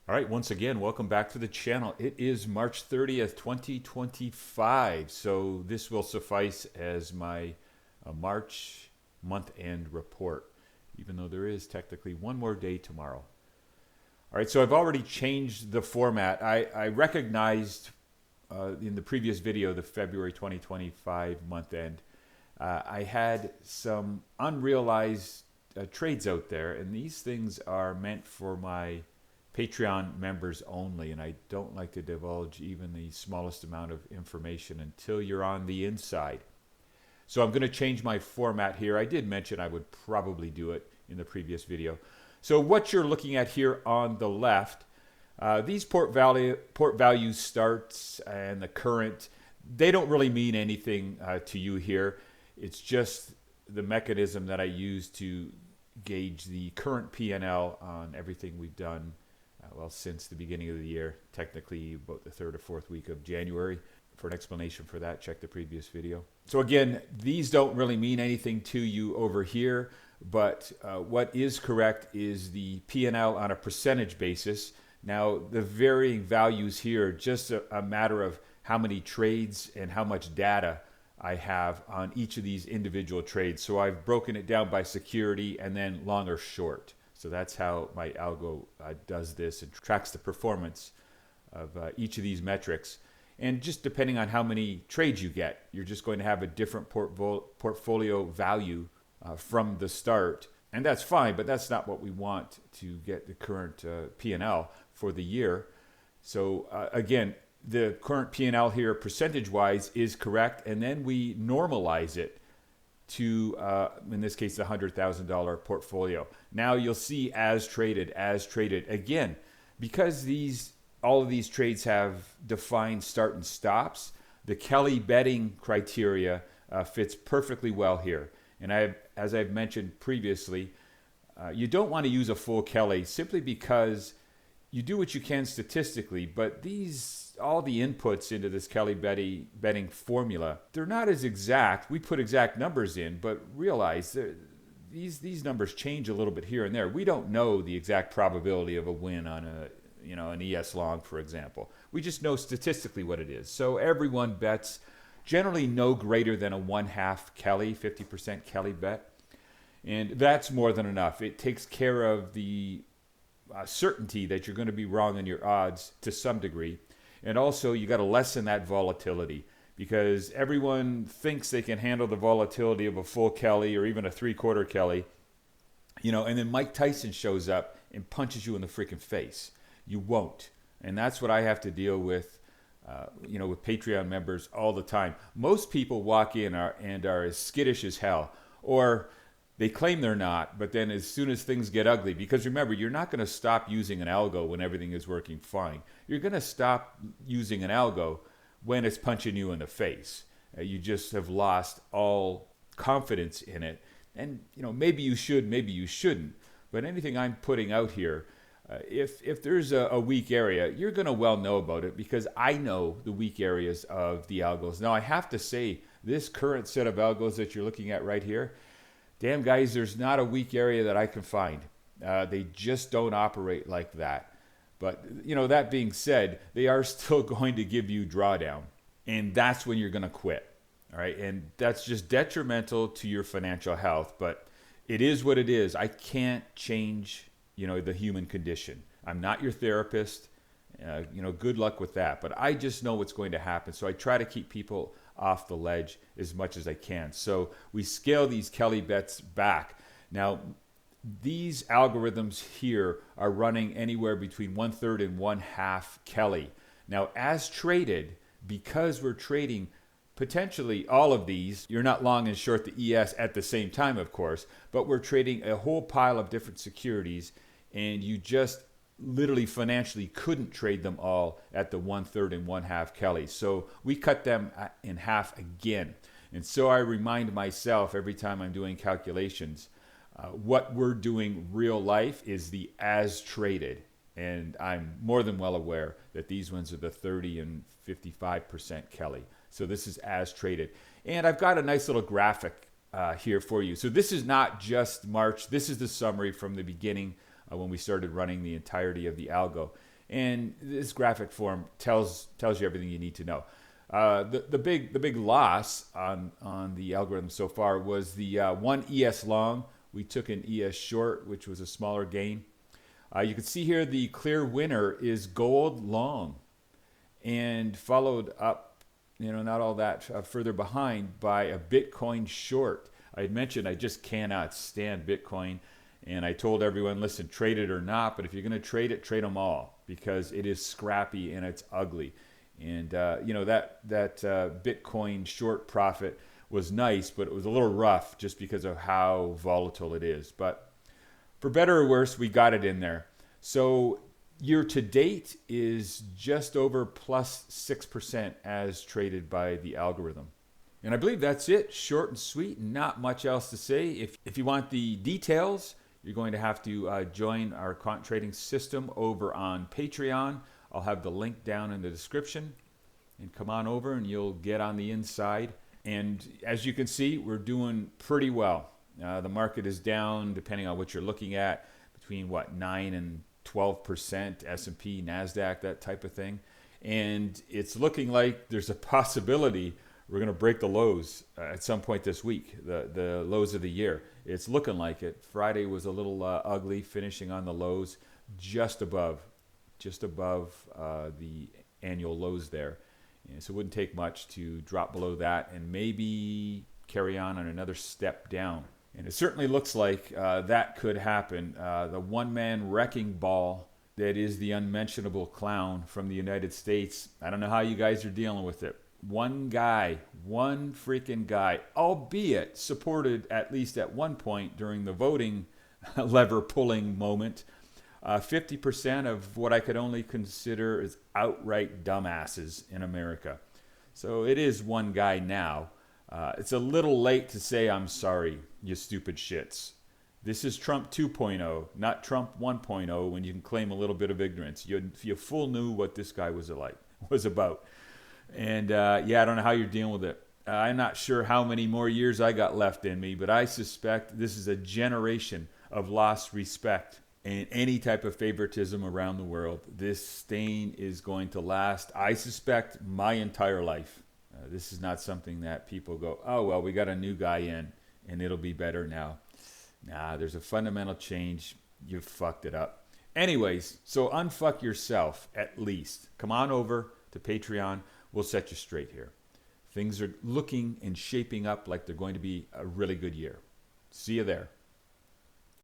All right, once again, welcome back to the channel. It is March 30th, 2025. So this will suffice as my March month-end report, even though there is technically one more day tomorrow. All right, so I've already changed the format. I recognized in the previous video, the February 2025 month end, I had some unrealized trades out there, and these things are meant for my Patreon members only, and I don't like to divulge even the smallest amount of information until you're on the inside. So I'm going to change my format here. I did mention I would probably do it in the previous video. So what you're looking at here on the left, these port value starts and the current, they don't really mean anything to you here. It's just the mechanism that I use to gauge the current P&L on everything we've done since the beginning of the year, technically about the third or fourth week of January. For an explanation for that, check the previous video. So again, these don't really mean anything to you over here, but what is correct is the P&L on a percentage basis. Now, the varying values here are just a matter of how many trades and how much data I have on each of these individual trades. So I've broken it down by security and then long or short. So that's how my algo does this and tracks the performance of each of these metrics. And just depending on how many trades you get, you're just going to have a different portfolio value from the start. And that's fine, but that's not what we want to get the current P&L for the year. So again, the current P&L here percentage-wise is correct, and then we normalize it to, in this case, the $100,000 portfolio. Now you'll see as traded. Again, because all of these trades have defined start and stops, the Kelly betting criteria fits perfectly well here. And as I've mentioned previously, you don't want to use a full Kelly simply because you do what you can statistically, but all the inputs into this Kelly betting formula, they're not as exact. We put exact numbers in, but realize these numbers change a little bit here and there. We don't know the exact probability of a win on an ES long, for example. We just know statistically what it is. So everyone bets generally no greater than a 1/2 Kelly, 50% Kelly bet. And that's more than enough. It takes care of the certainty that you're going to be wrong on your odds to some degree. And also, you got to lessen that volatility because everyone thinks they can handle the volatility of a full Kelly or even a 3/4 Kelly, and then Mike Tyson shows up and punches you in the freaking face. You won't. And that's what I have to deal with, with Patreon members all the time. Most people walk in and are as skittish as hell, or they claim they're not, but then as soon as things get ugly, because remember, you're not going to stop using an algo when everything is working fine. You're going to stop using an algo when it's punching you in the face. You just have lost all confidence in it. And, maybe you should, maybe you shouldn't. But anything I'm putting out here, if there's a weak area, you're going to well know about it because I know the weak areas of the algos. Now, I have to say, this current set of algos that you're looking at right here, damn guys, there's not a weak area that I can find. They just don't operate like that. But, that being said, they are still going to give you drawdown. And that's when you're going to quit. All right. And that's just detrimental to your financial health. But it is what it is. I can't change, the human condition. I'm not your therapist. Good luck with that. But I just know what's going to happen. So I try to keep people off the ledge as much as I can. So we scale these Kelly bets back. Now, these algorithms here are running anywhere between 1/3 and 1/2 Kelly. Now, as traded, because we're trading potentially all of these, you're not long and short the ES at the same time, of course, but we're trading a whole pile of different securities, and you just literally financially couldn't trade them all at the 1/3 and 1/2 Kelly. So we cut them in half again. And so I remind myself every time I'm doing calculations, what we're doing real life is the as traded. And I'm more than well aware that these ones are the 30 and 55% Kelly. So this is as traded. And I've got a nice little graphic here for you. So this is not just March. This is the summary from the beginning when we started running the entirety of the algo. And this graphic form tells you everything you need to know. The big loss on the algorithm so far was the one ES long. We took an ES short, which was a smaller gain. You can see here the clear winner is gold long, and followed up, not all that further behind, by a Bitcoin short. I had mentioned I just cannot stand Bitcoin, and I told everyone, listen, trade it or not, but if you're going to trade it, trade them all, because it is scrappy and it's ugly. And that Bitcoin short profit was nice, but it was a little rough just because of how volatile it is. But for better or worse, we got it in there. So year to date is just over plus 6% as traded by the algorithm. And I believe that's it. Short and sweet, not much else to say. If you want the details, you're going to have to join our quant trading system over on Patreon. I'll have the link down in the description. And come on over and you'll get on the inside. And as you can see, we're doing pretty well. The market is down, depending on what you're looking at, between 9 and 12%, S&P, NASDAQ, that type of thing. And it's looking like there's a possibility we're going to break the lows at some point this week, the lows of the year. It's looking like it. Friday was a little ugly, finishing on the lows just above the annual lows there. And so it wouldn't take much to drop below that and maybe carry on another step down. And it certainly looks like that could happen. The one-man wrecking ball that is the unmentionable clown from the United States, I don't know how you guys are dealing with it. One freaking guy, albeit supported at least at one point during the voting lever pulling moment, 50% of what I could only consider as outright dumbasses in America. So it is one guy now. It's a little late to say I'm sorry, you stupid shits. This is Trump 2.0, not Trump 1.0, when you can claim a little bit of ignorance. You full knew what this guy was about. And I don't know how you're dealing with it. I'm not sure how many more years I got left in me, but I suspect this is a generation of lost respect and any type of favoritism around the world. This stain is going to last, I suspect, my entire life. This is not something that people go, oh, well, we got a new guy in and it'll be better now. Nah, there's a fundamental change. You fucked it up. Anyways, so unfuck yourself at least. Come on over to Patreon. We'll set you straight here. Things are looking and shaping up like they're going to be a really good year. See you there.